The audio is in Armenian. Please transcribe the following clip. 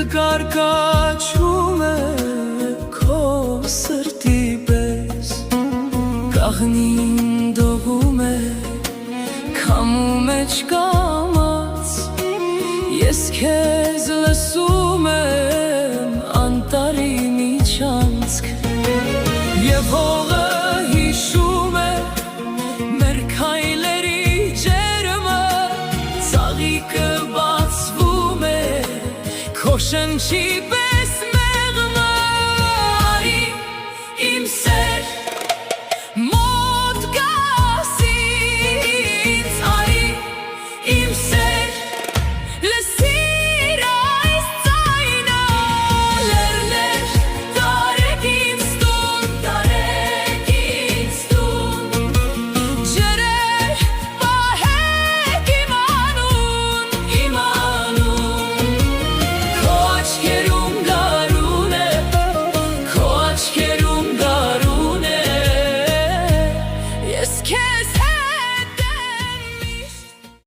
կկարկաչում է քո սրտի պես, կաղնին դողում է քամու մեջ կամաց, ես քեզ լսում եմ անտարի միջանցք, և հողը հիշում է մեր քայլերի ջերմը, ծաղիկը բացվում է քո շնչի պես